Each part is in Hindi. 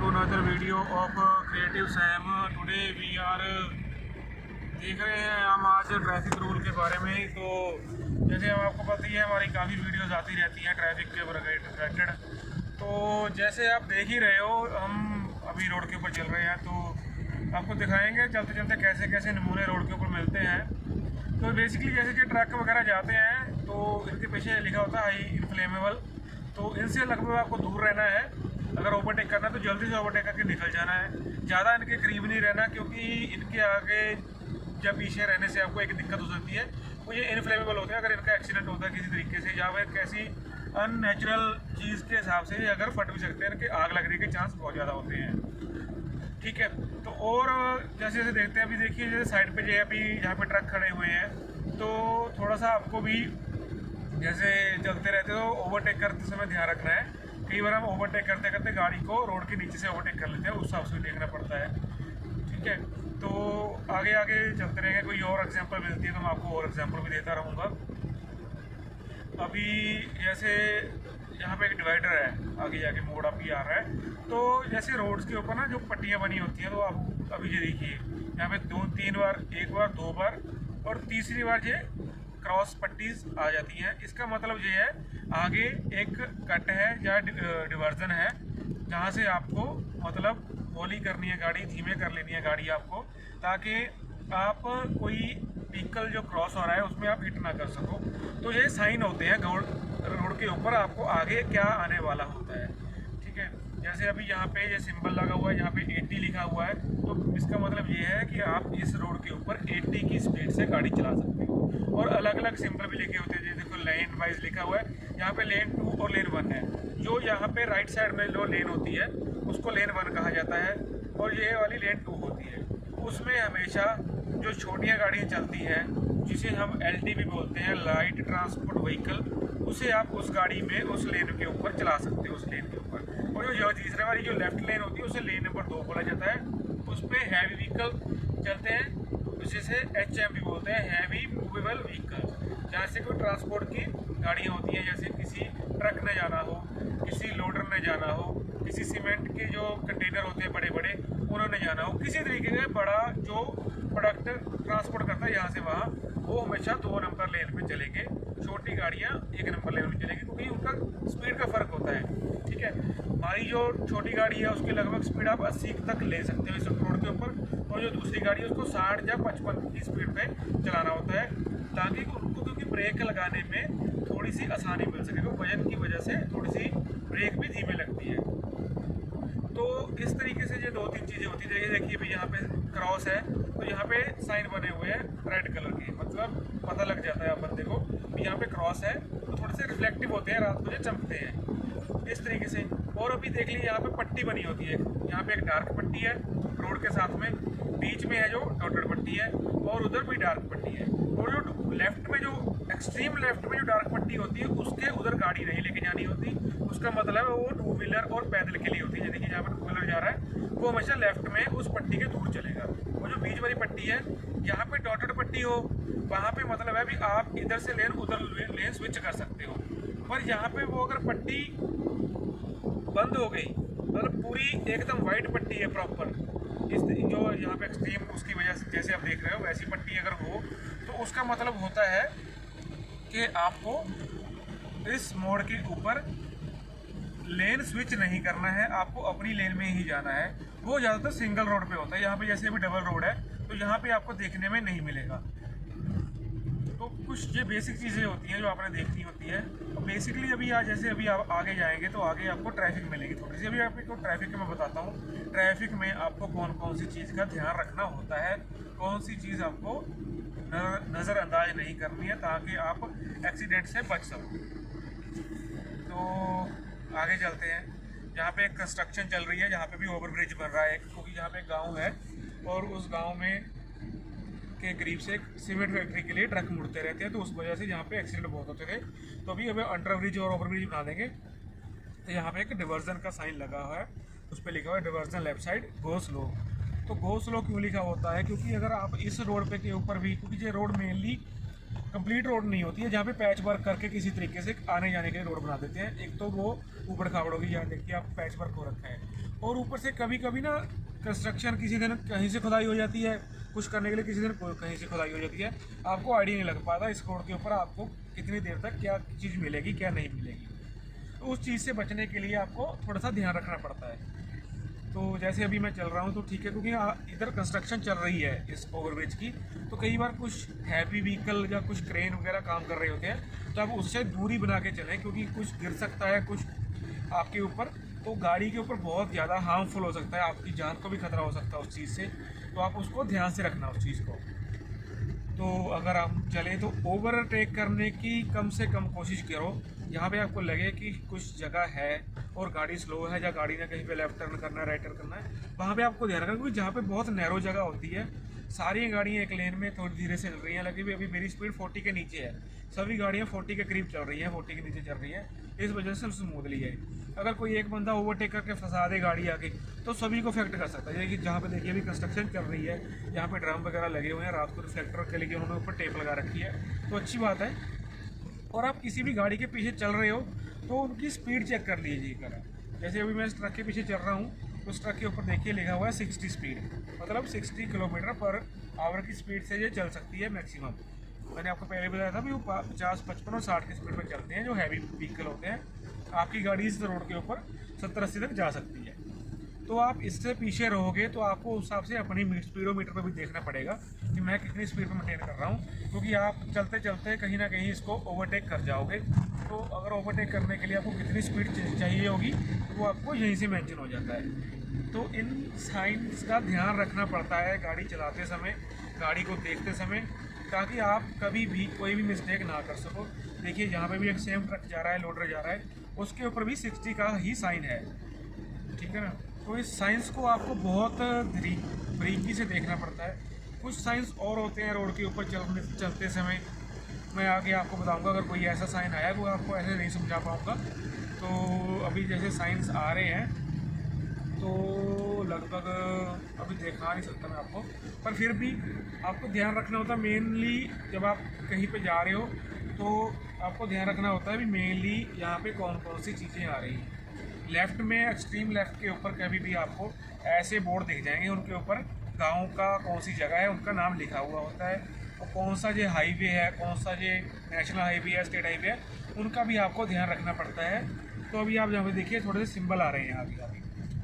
to another video of Creative Sam. Today we are देख रहे हैं हम आज ट्रैफिक रूल के बारे में। तो जैसे हम आपको पता ही है, हमारी काफ़ी वीडियोस आती रहती हैं ट्रैफिक के रिलेटेड। तो जैसे आप देख ही रहे हो, हम अभी रोड के ऊपर चल रहे हैं, तो आपको दिखाएंगे चलते चलते कैसे कैसे नमूने रोड के ऊपर मिलते हैं। तो बेसिकली जैसे कि ट्रक वगैरह जाते हैं तो इनके पीछे लिखा होता है हाई इनफ्लेमेबल, तो इनसे लगभग आपको दूर रहना है। अगर ओवरटेक करना है तो जल्दी से ओवरटेक करके निकल जाना है, ज़्यादा इनके करीब नहीं रहना, क्योंकि इनके आगे या पीछे रहने से आपको एक दिक्कत हो सकती है, वो ये इनफ्लेमेबल होते हैं। अगर इनका एक्सीडेंट होता है किसी तरीके से या फिर कैसी अननेचुरल चीज़ के हिसाब से अगर फट भी सकते हैं, इनके आग लगने के चांस बहुत ज़्यादा होते हैं। ठीक है, तो और जैसे जैसे देखते हैं, अभी देखिए जैसे साइड पे जो है अभी यहाँ पे ट्रक खड़े हुए हैं, तो थोड़ा सा आपको भी जैसे चलते रहते हो ओवरटेक करते समय ध्यान रखना है। कई बार हम ओवरटेक करते करते गाड़ी को रोड के नीचे से ओवरटेक कर लेते हैं, उस हिसाब से देखना पड़ता है। ठीक है, तो आगे आगे चलते रहेंगे। कोई और एग्जांपल मिलती है तो मैं आपको और एग्जांपल भी देता रहूँगा। अभी जैसे यहाँ पे एक डिवाइडर है, आगे जाके मोड़ अभी आ रहा है, तो जैसे रोड्स के ऊपर ना जो पट्टियाँ बनी होती हैं, तो आप अभी ये देखिए यहाँ पे 2-3 बार, एक बार, 2 बार और तीसरी बार ये क्रॉस पट्टीज आ जाती हैं। इसका मतलब ये है आगे एक कट है या डिवर्जन है, जहाँ से आपको मतलब होली करनी है गाड़ी, धीमे कर लेनी है गाड़ी आपको, ताकि आप कोई व्हीकल जो क्रॉस हो रहा है उसमें आप हिट ना कर सको। तो ये साइन होते हैं रोड के ऊपर, आपको आगे क्या आने वाला होता है। ठीक है, जैसे अभी यहाँ पे ये सिंबल लगा हुआ है, यहाँ पे 80 लिखा हुआ है, तो इसका मतलब ये है कि आप इस रोड के ऊपर 80 की स्पीड से गाड़ी चला सकते हो। और अलग अलग सिंबल भी लिखे होते हैं, जैसे देखो लेन वाइज लिखा हुआ है, यहाँ पे लेन 2 और लेन 1 है। जो यहाँ पे राइट साइड में जो लेन होती है उसको लेन 1 कहा जाता है, और ये वाली लेन 2 होती है। उसमें हमेशा जो छोटियाँ गाड़ियाँ चलती हैं, जिसे हम LT भी बोलते हैं, लाइट ट्रांसपोर्ट व्हीकल, उसे आप उस गाड़ी में उस लेन के ऊपर चला सकते हो, उस लेन के ऊपर। और जो तीसरे वाली जो लेफ्ट लेन होती है उसे लेन नंबर 2 बोला जाता है। उस पर हैवी व्हीकल चलते हैं, जिसे HM भी बोलते हैं, हैवी मूवेबल व्हीकल। जैसे कोई ट्रांसपोर्ट की गाड़ियाँ होती हैं, जैसे किसी ट्रक ने जाना हो, किसी लोडर ने जाना हो, किसी सीमेंट के जो कंटेनर होते हैं बड़े बड़े, उन्होंने जाना हो, किसी तरीके का बड़ा जो प्रोडक्ट ट्रांसपोर्ट करता है यहाँ से वहाँ, वो हमेशा 2 नंबर लेन पे चलेंगे। छोटी गाड़ियाँ 1 नंबर लेन पे चलेंगी, क्योंकि उनका स्पीड का फ़र्क होता है। ठीक है, हमारी जो छोटी गाड़ी है उसकी लगभग स्पीड आप 80 तक ले सकते हो इस रोड के ऊपर, और जो दूसरी गाड़ी है उसको 60 या 55 की स्पीड पे चलाना होता है, ताकि उनको क्योंकि ब्रेक लगाने में थोड़ी सी आसानी मिल सके। तो वजन की वजह से थोड़ी सी ब्रेक भी धीमे लगती है। तो इस तरीके से ये 2-3 चीज़ें होती है। देखिए भाई यहाँ पे क्रॉस है, तो यहाँ पे साइन बने हुए हैं रेड कलर के, मतलब पता लग जाता है आप बंदे को कि यहाँ पे क्रॉस है। तो थोड़े से रिफ्लेक्टिव होते हैं, रात को जो चमकते हैं इस तरीके से। और अभी देख लीजिए यहाँ पे पट्टी बनी होती है, यहाँ पे एक डार्क पट्टी है रोड के साथ में, बीच में है जो डॉटेड पट्टी है, और उधर भी डार्क पट्टी है। और जो लेफ्ट में, जो एक्सट्रीम लेफ्ट में जो डार्क पट्टी होती है, उसके उधर गाड़ी नहीं लेके जानी होती। उसका मतलब है वो 2 व्हीलर और पैदल के लिए होती है। देखिए यहाँ पर 2 व्हीलर जा रहा है, वो हमेशा लेफ्ट में उस पट्टी के दूर चलेगा। वो जो बीच वाली पट्टी है, यहाँ पे डॉटेड पट्टी हो, वहाँ पे मतलब है भी आप इधर से लेन उधर लेन स्विच कर सकते हो। पर यहाँ पे वो अगर पट्टी बंद हो गई, मतलब पूरी एकदम वाइट पट्टी है प्रॉपर, इस जो यहाँ पे एक्सट्रीम, उसकी वजह से जैसे आप देख रहे हो वैसी पट्टी अगर हो, तो उसका मतलब होता है कि आपको इस मोड़ के ऊपर लेन स्विच नहीं करना है, आपको अपनी लेन में ही जाना है। वो ज़्यादातर सिंगल रोड पे होता है। यहाँ पे जैसे अभी डबल रोड है, तो यहाँ पे आपको देखने में नहीं मिलेगा। तो कुछ ये बेसिक चीज़ें होती हैं जो आपने देखनी होती है। तो बेसिकली अभी जैसे अभी आप आगे जाएंगे तो आगे आपको ट्रैफिक मिलेगी थोड़ी सी। अभी आपको ट्रैफिक में बताता हूँ, ट्रैफिक में आपको कौन कौन सी चीज़ का ध्यान रखना होता है, कौन सी चीज़ आपको नज़रअंदाज नहीं करनी है, ताकि आप एक्सीडेंट से बच सको। तो आगे चलते हैं। यहाँ पे एक कंस्ट्रक्शन चल रही है, जहाँ पे भी ओवरब्रिज बन रहा है, क्योंकि यहाँ पे एक गाँव है, और उस गाँव में के करीब से एक सीमेंट फैक्ट्री के लिए ट्रक मुड़ते रहते हैं, तो उस वजह से यहाँ पे एक्सीडेंट बहुत होते थे। तो अभी हमें अंडरब्रिज और ओवरब्रिज बना देंगे। तो यहाँ पे एक डिवर्जन का साइन लगा हुआ है, उस पर लिखा हुआ है diversion left side go slow. तो गो स्लो क्यों लिखा होता है, क्योंकि अगर आप इस रोड पे के ऊपर भी, क्योंकि ये रोड मेनली कंप्लीट रोड नहीं होती है, जहाँ पे पैच वर्क करके किसी तरीके से आने जाने के लिए रोड बना देते हैं। एक तो वो ऊबड़ खाबड़ होगी, यहाँ देखिए आप पैच वर्क हो रखा है, और ऊपर से कभी कभी ना कंस्ट्रक्शन किसी दिन कहीं से खुदाई हो जाती है, कुछ करने के लिए किसी दिन कहीं से खुदाई हो जाती है, आपको आइडिया नहीं लग पाता इस रोड के ऊपर आपको कितनी देर तक क्या चीज़ मिलेगी क्या नहीं मिलेगी। तो उस चीज़ से बचने के लिए आपको थोड़ा सा ध्यान रखना पड़ता है। तो जैसे अभी मैं चल रहा हूँ तो ठीक है, क्योंकि इधर कंस्ट्रक्शन चल रही है इस ओवरब्रिज की, तो कई बार कुछ हैवी व्हीकल या कुछ क्रेन वगैरह काम कर रहे होते हैं, तो आप उससे दूरी बना के चलें, क्योंकि कुछ गिर सकता है कुछ आपके ऊपर, तो गाड़ी के ऊपर बहुत ज़्यादा हार्मफुल हो सकता है, आपकी जान को भी खतरा हो सकता है उस चीज़ से। तो आप उसको ध्यान से रखना उस चीज़ को। तो अगर आप चलें तो ओवरटेक करने की कम से कम कोशिश करो। यहाँ पे आपको लगे कि कुछ जगह है और गाड़ी स्लो है, या गाड़ी ने कहीं पे लेफ्ट टर्न करना है, राइट टर्न करना है, वहाँ पे आपको ध्यान रखना, क्योंकि जहाँ पे बहुत नैरो जगह होती है, सारी गाड़ियाँ एक लेन में थोड़ी धीरे से चल रही हैं। लगी अभी मेरी स्पीड 40 के नीचे है, सभी गाड़ियाँ 40 के करीब चल रही हैं, 40 के नीचे चल रही है, इस वजह से स्मूथली है। अगर कोई एक बंदा ओवरटेक करके फंसा दे गाड़ी आके, तो सभी को इफेक्ट कर सकता है। कि जहाँ पे देखिए अभी कंस्ट्रक्शन चल रही है, यहाँ पे ड्रम वगैरह लगे हुए हैं, रात को रिफ्लेक्टर के लिए उन्होंने ऊपर टेप लगा रखी है, तो अच्छी बात है। और आप किसी भी गाड़ी के पीछे चल रहे हो तो उनकी स्पीड चेक कर लीजिएगा। जैसे अभी मैं इस ट्रक के पीछे चल रहा हूँ, तो उस ट्रक के ऊपर देखिए लिखा हुआ है 60 स्पीड, मतलब 60 किलोमीटर पर आवर की स्पीड से ये चल सकती है मैक्सिमम। मैंने आपको पहले बताया था भी वो 50, 55 और 60 की स्पीड में चलते हैं जो हैवी व्हीकल होते हैं। आपकी गाड़ी इस रोड के ऊपर 70-80 तक जा सकती है। तो आप इससे पीछे रहोगे तो आपको उस हिसाब से अपनी स्पीडोमीटर पर भी देखना पड़ेगा कि मैं कितनी स्पीड पर मेंटेन कर रहा हूँ, क्योंकि आप चलते चलते कहीं ना कहीं इसको ओवरटेक कर जाओगे। तो अगर ओवरटेक करने के लिए आपको कितनी स्पीड चाहिए होगी, तो वो आपको यहीं से मेंशन हो जाता है। तो इन साइंस का ध्यान रखना पड़ता है गाड़ी चलाते समय, गाड़ी को देखते समय, ताकि आप कभी भी कोई भी मिस्टेक ना कर सको। देखिए यहाँ पे भी एक सेम ट्रक जा रहा है, लोडर जा रहा है, उसके ऊपर भी 60 का ही साइन है, ठीक है ना। तो इस साइंस को आपको बहुत बारीकी से देखना पड़ता है। कुछ साइंस और होते हैं रोड के ऊपर चलते समय, मैं आगे आपको बताऊंगा। अगर कोई ऐसा साइन आया वो आपको ऐसे नहीं समझा पाऊंगा। तो अभी जैसे साइंस आ रहे हैं तो लगभग अभी दिखा नहीं सकता मैं आपको, पर फिर भी आपको ध्यान रखना होता है। मेनली जब आप कहीं पे जा रहे हो तो आपको ध्यान रखना होता है भी मेनली यहाँ पे कौन कौन सी चीज़ें आ रही हैं। लेफ़्ट में एक्सट्रीम लेफ़्ट के ऊपर कभी भी आपको ऐसे बोर्ड दिख जाएंगे, उनके ऊपर गांव का कौन सी जगह है उनका नाम लिखा हुआ होता है, और कौन सा जो हाईवे है, कौन सा जो नेशनल हाईवे है, स्टेट हाईवे है, उनका भी आपको ध्यान रखना पड़ता है। तो अभी आप यहाँ पे देखिए थोड़े से सिंबल आ रहे हैं आगे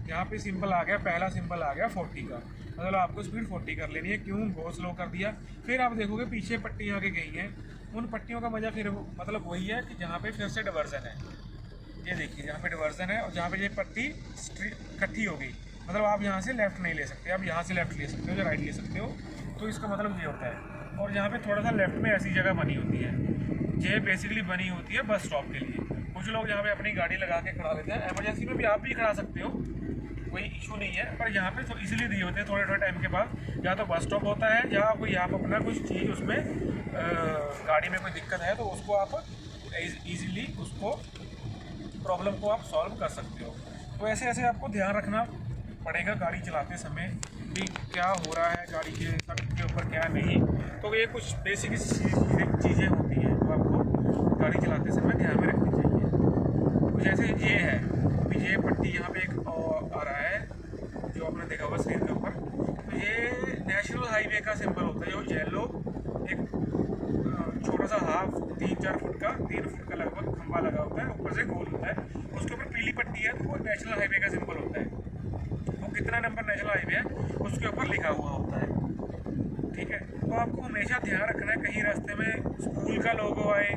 यहाँ पे सिंबल आ गया, पहला सिंबल आ गया 40 का, मतलब आपको स्पीड 40 कर लेनी है। क्यों बहुत स्लो कर दिया, फिर आप देखोगे पीछे पट्टियाँ आगे गई हैं, उन पट्टियों का मज़ा फिर मतलब वही है कि जहाँ पे फिर से डिवर्जन है। ये देखिए यहाँ पे डिवर्जन है, और जहाँ पे ये पट्टी इकट्ठी हो गई, मतलब आप यहाँ से लेफ़्ट नहीं ले सकते, आप यहाँ से लेफ़्ट ले सकते हो या राइट ले सकते हो। तो इसका मतलब ये होता है। और यहाँ पे थोड़ा सा लेफ़्ट में ऐसी जगह बनी होती है, ये बेसिकली बनी होती है बस स्टॉप के लिए। कुछ लोग यहाँ पे अपनी गाड़ी लगा के खड़ा लेते हैं, एमरजेंसी में भी आप भी खड़ा सकते हो, कोई इशू नहीं है। पर यहाँ पे तो इजीली दिए होते हैं थोड़े थोड़े टाइम के बाद, या तो बस स्टॉप होता है या कोई आप अपना कुछ चीज़ उसमें गाड़ी में कोई दिक्कत है तो उसको आप ईज़िली उसको प्रॉब्लम को आप सॉल्व कर सकते हो। तो ऐसे ऐसे आपको ध्यान रखना पड़ेगा गाड़ी चलाते समय कि क्या हो रहा है गाड़ी के सड़क के ऊपर क्या नहीं। तो ये कुछ बेसिक चीज़ें होती हैं जो आपको गाड़ी चलाते समय ध्यान में रखनी चाहिए। तो जैसे ये है अभी ये पट्टी यहाँ पे एक आ रहा है जो आपने देखा होगा स्क्रीन के ऊपर, तो ये नेशनल हाईवे का सिंबल होता है। जो येलो एक छोटा सा हाफ 3-4 फुट का 3 फुट का लगभग खंभा लगा होता है, ऊपर से गोल होता है, उसके ऊपर पीली पट्टी है, तो वो नेशनल हाईवे का सिंबल होता है। वो कितना नंबर नेशनल हाईवे है उसके ऊपर लिखा हुआ होता है, ठीक है। तो आपको हमेशा ध्यान रखना है, कहीं रास्ते में स्कूल का लोगो आए,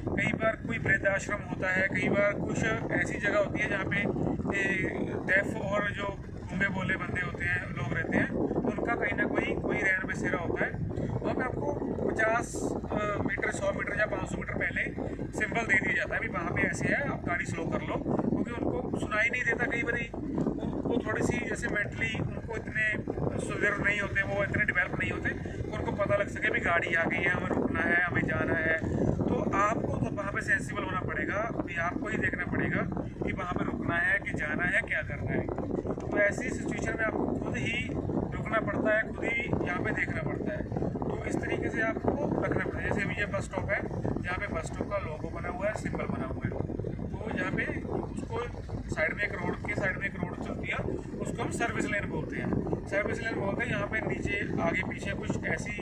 कई बार कोई वृद्धाश्रम होता है, कई बार कुछ ऐसी जगह होती है जहाँ पे डेफ और जो गूंगे बोले बंदे होते हैं लोग रहते हैं, उनका कहीं ना कोई रैन बसेरा होता है। वहाँ पे आपको 50 मीटर 100 मीटर या 500 मीटर पहले सिंबल दे दिया जाता है भी वहाँ पे ऐसे है, आप गाड़ी स्लो कर लो, क्योंकि उनको सुनाई नहीं देता। कई बार वो थोड़ी सी जैसे मेंटली उनको इतने सुविधा नहीं होते, वो इतने डेवलप नहीं होते, उनको पता लग सके भी गाड़ी आ गई है, हमें रुकना है, हमें जाना है। तो आपको तो वहाँ पे सेंसिबल होना पड़ेगा, भी आपको ही देखना पड़ेगा कि वहाँ पे रुकना है कि जाना है, क्या करना है। तो ऐसी सिचुएशन में आपको खुद ही रुकना पड़ता है, खुद ही यहाँ पे देखना पड़ता है। तो इस तरीके से आपको रखना पड़ता है। जैसे अभी ये बस स्टॉप है, यहाँ पे बस स्टॉप का लोगो बना हुआ है, सिंबल बना हुआ है, तो यहाँ पे उसको साइड में एक रोड के साइड में एक रोड चलती है, उसको हम सर्विस लेन बोलते हैं। सर्विस लेन बोलते हैं। यहाँ पे नीचे आगे पीछे कुछ ऐसी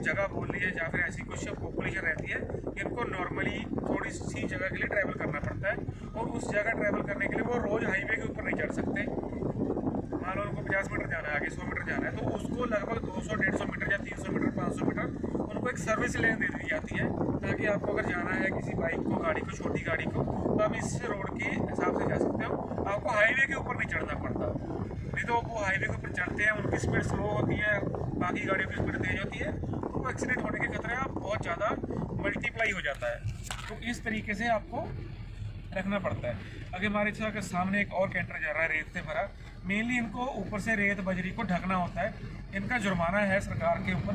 जगह बोल ली है या फिर ऐसी कुछ पॉपुलेशन रहती है, इनको नॉर्मली थोड़ी सी जगह के लिए ट्रैवल करना पड़ता है, और उस जगह ट्रैवल करने के लिए वो रोज़ हाईवे के ऊपर नहीं चढ़ सकते। मान लो उनको 50 मीटर जाना है, आगे 100 मीटर जाना है, तो उसको लगभग 200-150 मीटर या 300 मीटर 500 मीटर उनको एक सर्विस लेन दे दी जाती है, ताकि आपको अगर जाना है किसी बाइक को, गाड़ी को, छोटी गाड़ी को, तो आप इस रोड के हिसाब से जा सकते हो। आपको हाईवे के ऊपर नहीं चढ़ना पड़ता। नहीं तो वो हाईवे के ऊपर चढ़ते हैं, उनकी स्पीड स्लो होती है, बाकी गाड़ियों की स्पीड तेज होती है, तो एक्सीडेंट होने के खतरे आप बहुत ज़्यादा मल्टीप्लाई हो जाता है। तो इस तरीके से आपको रखना पड़ता है। अगर हमारे के सामने एक और कैंटर जा रहा है रेत से भरा, मेनली इनको ऊपर से रेत बजरी को ढकना होता है। इनका जुर्माना है सरकार के ऊपर,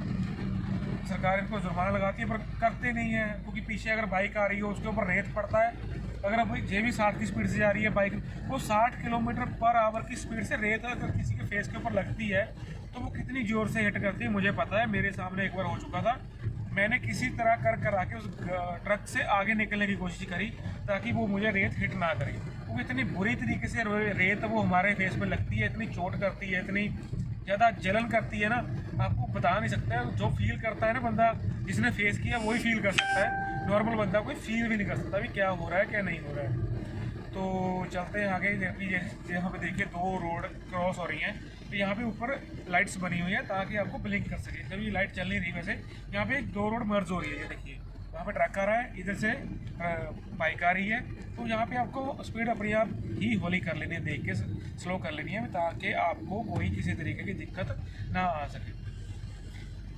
सरकार इनको जुर्माना लगाती है, पर करते नहीं है, क्योंकि पीछे अगर बाइक आ रही हो उसके ऊपर रेत पड़ता है। अगर अब ये भी 60 की स्पीड से जा रही है बाइक, वो 60 किलोमीटर पर आवर की स्पीड से रेत अगर किसी के फेस के ऊपर लगती है तो वो कितनी ज़ोर से हिट करती है मुझे पता है। मेरे सामने एक बार हो चुका था। मैंने किसी तरह कर आके उस ट्रक से आगे निकलने की कोशिश करी ताकि वो मुझे रेत हिट ना करे। वो इतनी बुरी तरीके से रेत वो हमारे फेस पे लगती है, इतनी चोट करती है, इतनी ज़्यादा जलन करती है ना, आपको बता नहीं सकता है। जो फील करता है ना बंदा, जिसने फेस किया वही फील कर सकता है, नॉर्मल बंदा कोई फील भी नहीं कर सकता भी क्या हो रहा है क्या नहीं हो रहा है। तो चलते हैं आगे। यहाँ पे देखिए 2 रोड क्रॉस हो रही हैं, तो यहाँ पे ऊपर लाइट्स बनी हुई है ताकि आपको ब्लिंक कर सके। जब ये लाइट चल नहीं रही, वैसे यहाँ पे 2 रोड मर्ज हो रही है। ये देखिए वहाँ पे ट्रक आ रहा है, इधर से बाइक आ रही है, तो यहाँ पे आपको स्पीड अपने आप ही होली कर लेनी है, देख के स्लो कर लेनी है, ताकि आपको कोई किसी तरीके की दिक्कत ना आ सके।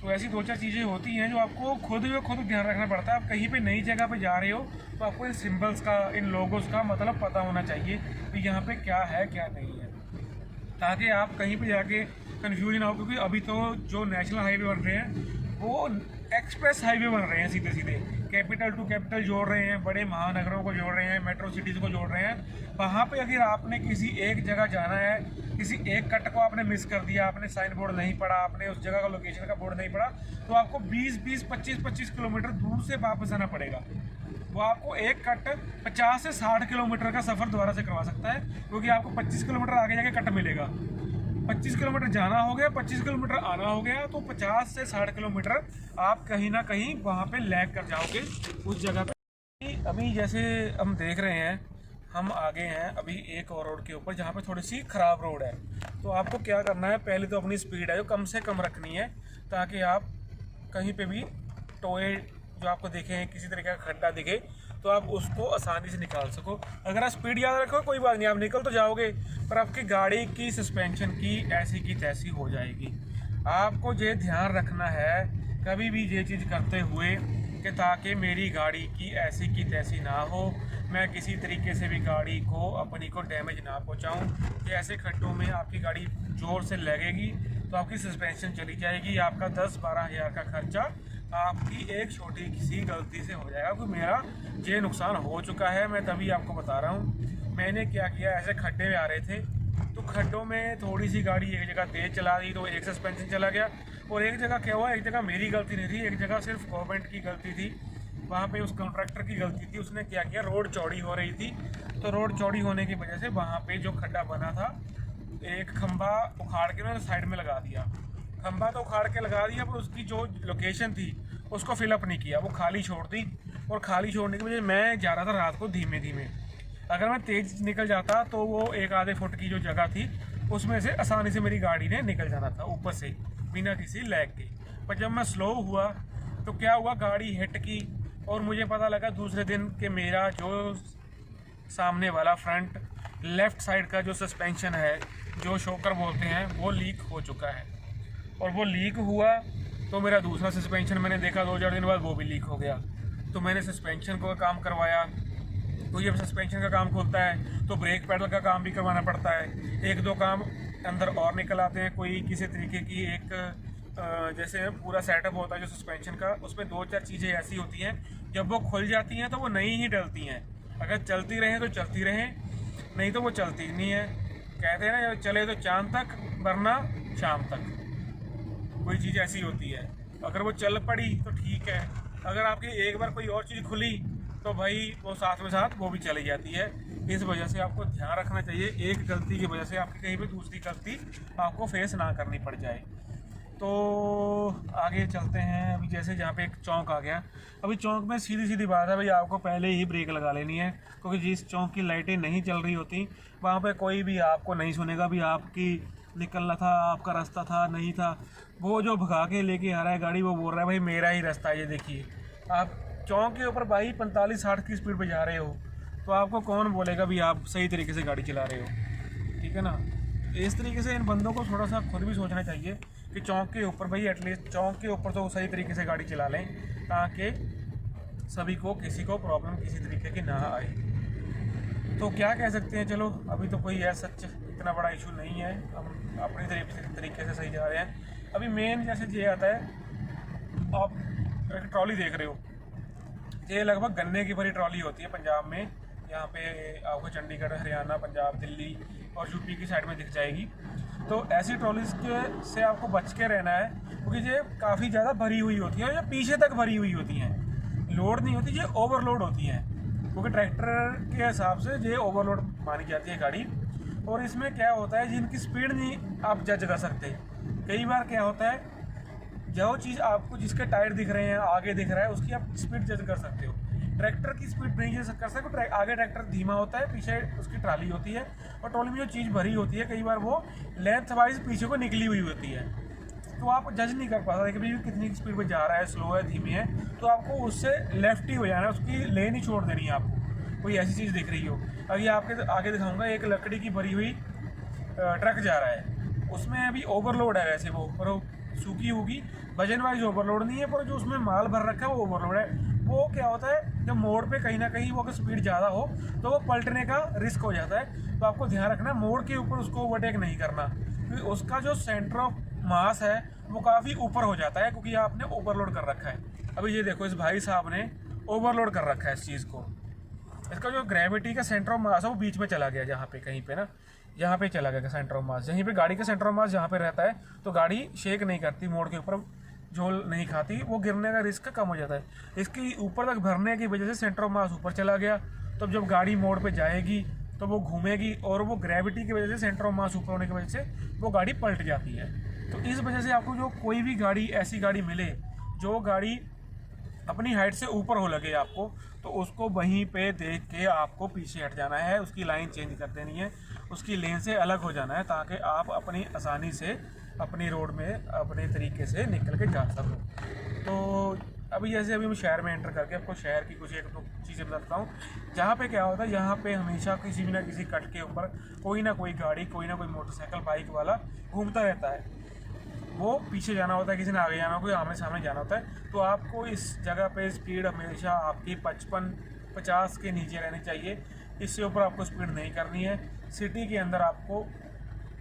तो ऐसी 2-4 चीज़ें होती हैं जो आपको खुद ध्यान रखना पड़ता है। आप कहीं पे नई जगह पे जा रहे हो तो आपको इन सिंबल्स का, इन लोगोस का मतलब पता होना चाहिए कि यहाँ पे क्या है क्या नहीं है, ताकि आप कहीं पे जाके कन्फ्यूजन हो। क्योंकि अभी तो जो नेशनल हाईवे बन रहे हैं वो एक्सप्रेस हाईवे बन रहे हैं, सीधे सीधे कैपिटल टू कैपिटल जोड़ रहे हैं, बड़े महानगरों को जोड़ रहे हैं, मेट्रो सिटीज़ को जोड़ रहे हैं। वहाँ पे अगर आपने किसी एक जगह जाना है, किसी एक कट को आपने मिस कर दिया, आपने साइन बोर्ड नहीं पढ़ा, आपने उस जगह का लोकेशन का बोर्ड नहीं पढ़ा, तो आपको 20-20, 25-25 किलोमीटर दूर से वापस आना पड़ेगा। वो आपको एक कट 50 से 60 किलोमीटर का सफ़र दोबारा से करवा सकता है, क्योंकि आपको 25 किलोमीटर आगे जाके कट मिलेगा। 25 किलोमीटर जाना हो गया, 25 किलोमीटर आना हो गया, तो 50 से 60 किलोमीटर आप कहीं ना कहीं वहाँ पे लैग कर जाओगे उस जगह पे। अभी जैसे हम देख रहे हैं, हम आगे हैं अभी एक और रोड के ऊपर जहाँ पे थोड़ी सी ख़राब रोड है। तो आपको क्या करना है, पहले तो अपनी स्पीड है जो कम से कम रखनी है, ताकि आप कहीं पे भी टोए जो आपको दिखे, किसी तरीके का खड्डा दिखे, तो आप उसको आसानी से निकाल सको। अगर आप स्पीड याद रखो कोई बात नहीं, आप निकल तो जाओगे, पर आपकी गाड़ी की सस्पेंशन की ऐसी की तैसी हो जाएगी। आपको ये ध्यान रखना है कभी भी ये चीज़ करते हुए कि ताकि मेरी गाड़ी की ऐसी की तैसी ना हो, मैं किसी तरीके से भी गाड़ी को अपनी को डैमेज ना पहुंचाऊं। कि ऐसे खड्डों में आपकी गाड़ी ज़ोर से लगेगी तो आपकी सस्पेंशन चली जाएगी, आपका 10-12 हज़ार का खर्चा आपकी एक छोटी सी गलती से हो जाएगा। क्योंकि मेरा ये नुकसान हो चुका है, मैं तभी आपको बता रहा हूँ। मैंने क्या किया, ऐसे खड्डे में आ रहे थे, तो खड्डों में थोड़ी सी गाड़ी एक जगह तेज़ चला दी तो एक सस्पेंशन चला गया, और एक जगह क्या हुआ, एक जगह मेरी गलती नहीं थी, एक जगह सिर्फ गवर्नमेंट की गलती थी, वहाँ पे उस कॉन्ट्रैक्टर की गलती थी। उसने क्या किया, रोड चौड़ी हो रही थी, तो रोड चौड़ी होने की वजह से वहाँ पे जो खड्डा बना था, एक खंभा उखाड़ के उन्होंने साइड में लगा दिया। खंभा तो उखाड़ के लगा दिया, पर उसकी जो लोकेशन थी उसको फिलअप नहीं किया, वो खाली छोड़ दी। और खाली छोड़ने की वजह मैं जा रहा था रात को धीमे धीमे, अगर मैं तेज़ निकल जाता तो वो 1-आधे फुट की जो जगह थी उसमें से आसानी से मेरी गाड़ी ने निकल जाना था ऊपर से बिना किसी लैग के। पर जब मैं स्लो हुआ तो क्या हुआ, गाड़ी हिट की, और मुझे पता लगा दूसरे दिन कि मेरा जो सामने वाला फ्रंट लेफ़्ट साइड का जो सस्पेंशन है, जो शॉकर बोलते हैं, वो लीक हो चुका है। और वो लीक हुआ तो मेरा दूसरा सस्पेंशन मैंने देखा 2-4 दिन बाद वो भी लीक हो गया। तो मैंने सस्पेंशन को काम करवाया, तो जब सस्पेंशन का काम खुलता है तो ब्रेक पैडल का काम भी करवाना पड़ता है। 1-2 काम अंदर और निकल आते हैं, कोई किसी तरीके की एक जैसे पूरा सेटअप होता है जो सस्पेंशन का, उसमें 2-4 चीज़ें ऐसी होती हैं जब वो खुल जाती हैं तो वो नहीं ही डलती हैं। अगर चलती रहें तो चलती रहें, नहीं तो वो चलती नहीं है। कहते हैं ना, चले तो चांद तक वरना शाम तक। कोई चीज़ ऐसी होती है, अगर वो चल पड़ी तो ठीक है, अगर आपकी एक बार कोई और चीज़ खुली तो भाई वो साथ में साथ वो भी चली जाती है। इस वजह से आपको ध्यान रखना चाहिए, एक गलती की वजह से आपकी कहीं पे दूसरी गलती आपको फेस ना करनी पड़ जाए। तो आगे चलते हैं। अभी जैसे जहाँ पे एक चौक आ गया, अभी चौक में सीधी सीधी बात है भाई, आपको पहले ही ब्रेक लगा लेनी है, क्योंकि जिस चौक की लाइटें नहीं चल रही होती वहाँ पे कोई भी आपको नहीं सुनेगा भी आपकी निकलना था, आपका रास्ता था नहीं था। वो जो भगा के लेके आ रहा है गाड़ी, वो बोल रहा है भाई मेरा ही रास्ता है, ये देखिए। आप चौक के ऊपर भाई 45-60 की स्पीड पे जा रहे हो, तो आपको कौन बोलेगा भी आप सही तरीके से गाड़ी चला रहे हो, ठीक है ना। इस तरीके से इन बंदों को थोड़ा सा खुद भी सोचना चाहिए कि चौक के ऊपर भाई एटलीस्ट चौक के ऊपर तो सही तरीके से गाड़ी चला लें, ताकि सभी को किसी को प्रॉब्लम किसी तरीके की ना आए। तो क्या कह सकते हैं, चलो अभी तो कोई है सच इतना बड़ा इशू नहीं है, हम अपनी तरीके से सही जा रहे हैं। अभी मेन जैसे ये आता है, आप एक ट्रॉली देख रहे हो, ये लगभग गन्ने की भरी ट्रॉली होती है पंजाब में। यहाँ पे आपको चंडीगढ़, हरियाणा, पंजाब, दिल्ली और यूपी की साइड में दिख जाएगी। तो ऐसी ट्रॉलीज के से आपको बच के रहना है, क्योंकि ये काफ़ी ज़्यादा भरी हुई होती है, या पीछे तक भरी हुई होती हैं, लोड नहीं होती, ये ओवरलोड होती हैं, क्योंकि ट्रैक्टर के हिसाब से ये ओवरलोड मानी जाती है गाड़ी। और इसमें क्या होता है, जिनकी स्पीड नहीं आप जज कर सकते। कई बार क्या होता है, जो चीज़ आपको जिसके टायर दिख रहे हैं, आगे दिख रहा है, उसकी आप स्पीड जज कर सकते हो। ट्रैक्टर की स्पीड नहीं जज कर सकते, आगे ट्रैक्टर धीमा होता है, पीछे उसकी ट्राली होती है, और ट्रॉली में जो चीज़ भरी होती है कई बार वो लेंथ वाइज पीछे को निकली हुई होती है, तो आप जज नहीं कर पाते कि भाई कितनी स्पीड पे जा रहा है, स्लो है, धीमी है। तो आपको उससे लेफ्ट ही हो जाना है, उसकी लेन ही छोड़ देनी है आपको, कोई ऐसी चीज़ दिख रही हो। अब ये आपके आगे दिखाऊंगा, एक लकड़ी की भरी हुई ट्रक जा रहा है, उसमें अभी ओवरलोड है वैसे वो, पर वो सूखी होगी, वजन वाइज ओवरलोड नहीं है, पर जो उसमें माल भर रखा है वो ओवरलोड है। वो क्या होता है, जब मोड़ पे कहीं ना कहीं वो अगर स्पीड ज़्यादा हो तो वो पलटने का रिस्क हो जाता है। तो आपको ध्यान रखना है मोड़ के ऊपर उसको ओवरटेक नहीं करना, क्योंकि उसका जो सेंटर ऑफ मास है वो काफ़ी ऊपर हो जाता है, क्योंकि आपने ओवरलोड कर रखा है। अभी ये देखो, इस भाई साहब ने ओवरलोड कर रखा है इस चीज़ को, इसका जो ग्रेविटी का सेंटर ऑफ मास है वो बीच में चला गया, जहाँ पे कहीं पे ना, यहाँ पे चला गया सेंटर ऑफ मास। यहीं पे गाड़ी का सेंटर ऑफ मास जहाँ पे रहता है, तो गाड़ी शेक नहीं करती, मोड़ के ऊपर झोल नहीं खाती, वो गिरने का रिस्क कम हो जाता है। इसकी ऊपर तक भरने की वजह से सेंटर ऑफ मास ऊपर चला गया, तो जब गाड़ी मोड़ पे जाएगी तो वो घूमेगी, और वो ग्रेविटी की वजह से, सेंटर ऑफ मास ऊपर होने की वजह से वो गाड़ी पलट जाती है। तो इस वजह से आपको जो कोई भी गाड़ी, ऐसी गाड़ी मिले जो गाड़ी अपनी हाइट से ऊपर हो लगे आपको, तो उसको वहीं पे देख के आपको पीछे हट जाना है, उसकी लाइन चेंज कर देनी है, उसकी लेन से अलग हो जाना है, ताकि आप अपनी आसानी से अपनी रोड में अपने तरीके से निकल के जा सको। तो अभी जैसे अभी हम शहर में एंटर करके आपको शहर की कुछ एक दो चीज़ें बताता हूँ। जहाँ पे क्या होता है, यहाँ पे हमेशा किसी भी ना किसी कट के ऊपर कोई ना कोई गाड़ी, कोई ना कोई मोटरसाइकिल, बाइक वाला घूमता रहता है। वो पीछे जाना होता है, किसी ने आगे जाना होता है, आमने सामने जाना होता है। तो आपको इस जगह पे स्पीड हमेशा आपकी 55-50 के नीचे रहनी चाहिए, इससे ऊपर आपको स्पीड नहीं करनी है। सिटी के अंदर आपको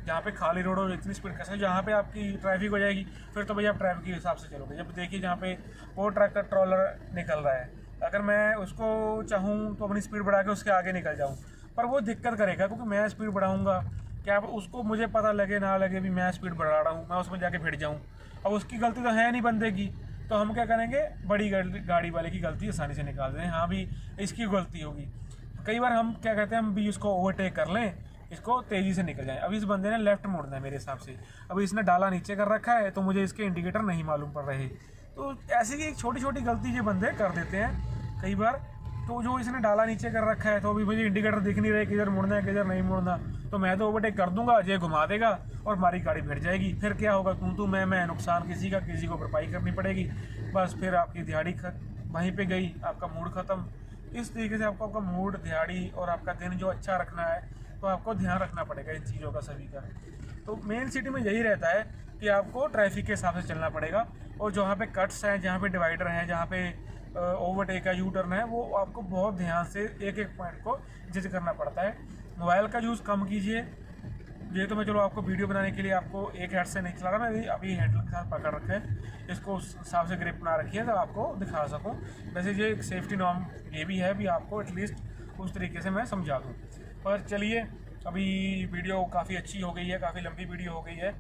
जहाँ पे खाली रोड हो इतनी स्पीड कर सकते, जहाँ पे आपकी ट्रैफिक हो जाएगी फिर तो भैया आप ट्रैफिक के हिसाब से चलोगे। जब देखिए जहाँ पे वो ट्रक का ट्रॉलर निकल रहा है, अगर मैं उसको चाहूँ तो अपनी स्पीड बढ़ा के उसके आगे निकल जाऊँ, पर वो दिक्कत करेगा, क्योंकि मैं स्पीड बढ़ाऊँगा, क्या उसको मुझे पता लगे ना लगे भी मैं स्पीड बढ़ा रहा हूँ, मैं उसमें जाके भिड़ जाऊँ। अब उसकी गलती तो है नहीं बंदे की, तो हम क्या करेंगे, बड़ी गाड़ी वाले की गलती आसानी से निकाल दें, हाँ भी इसकी गलती होगी। कई बार हम क्या कहते हैं, हम भी इसको ओवरटेक कर लें, इसको तेज़ी से निकल जाए। अब इस बंदे ने लेफ्ट मोड़ना है मेरे हिसाब से, अभी इसने डाला नीचे कर रखा है, तो मुझे इसके इंडिकेटर नहीं मालूम पड़ रहे। तो ऐसी की छोटी छोटी गलती ये बंदे कर देते हैं कई बार। तो जो इसने डाला नीचे कर रखा है, तो अभी मुझे इंडिकेटर दिख नहीं रहे किधर मुड़ना है किधर नहीं मुड़ना, तो मैं तो ओवरटेक कर दूंगा, ये घुमा देगा और हमारी गाड़ी भिड़ जाएगी। फिर क्या होगा, तू मैं नुकसान किसी का, किसी को भरपाई करनी पड़ेगी, बस फिर आपकी दिहाड़ी वहीं पे गई, आपका मूड ख़त्म। इस तरीके से आपको आपका मूड, दिहाड़ी और आपका दिन जो अच्छा रखना है, तो आपको ध्यान रखना पड़ेगा इन चीज़ों का सभी का। तो मेन सिटी में यही रहता है कि आपको ट्रैफिक के हिसाब से चलना पड़ेगा, और जहाँ पे कट्स हैं, जहाँ पे डिवाइडर हैं, जहाँ पे ओवरटेक है, यू टर्न है, वो आपको बहुत ध्यान से एक एक पॉइंट को जज करना पड़ता है। मोबाइल का यूज़ कम कीजिए। ये तो मैं चलो आपको वीडियो बनाने के लिए आपको एक हैंड से नहीं चला रहा, मैं अभी हैंडल के साथ पकड़ रखा है, इसको उस हिसाब से ग्रिप बना रखी है तो आपको दिखा सकूँ। वैसे ये एक सेफ्टी नॉर्म ये भी है, भी आपको एटलीस्ट उस तरीके से मैं समझा दूँ। पर चलिए, अभी वीडियो काफ़ी अच्छी हो गई है, काफ़ी लंबी वीडियो हो गई है,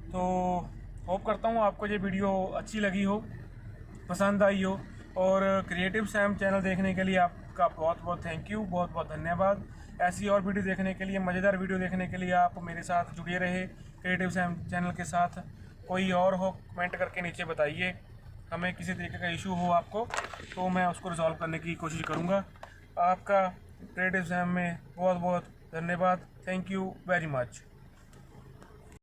तो होप करता हूँ आपको ये वीडियो अच्छी लगी हो, पसंद आई हो। और क्रिएटिव सैम चैनल देखने के लिए आपका बहुत बहुत थैंक यू, बहुत बहुत धन्यवाद। ऐसी और वीडियो देखने के लिए, मज़ेदार वीडियो देखने के लिए आप मेरे साथ जुड़े रहे क्रिएटिव सैम चैनल के साथ। कोई और हो कमेंट करके नीचे बताइए, हमें किसी तरीके का इशू हो आपको तो मैं उसको रिजॉल्व करने की कोशिश करूँगा। आपका क्रिएटिव सैम में बहुत बहुत धन्यवाद। Thank you very much.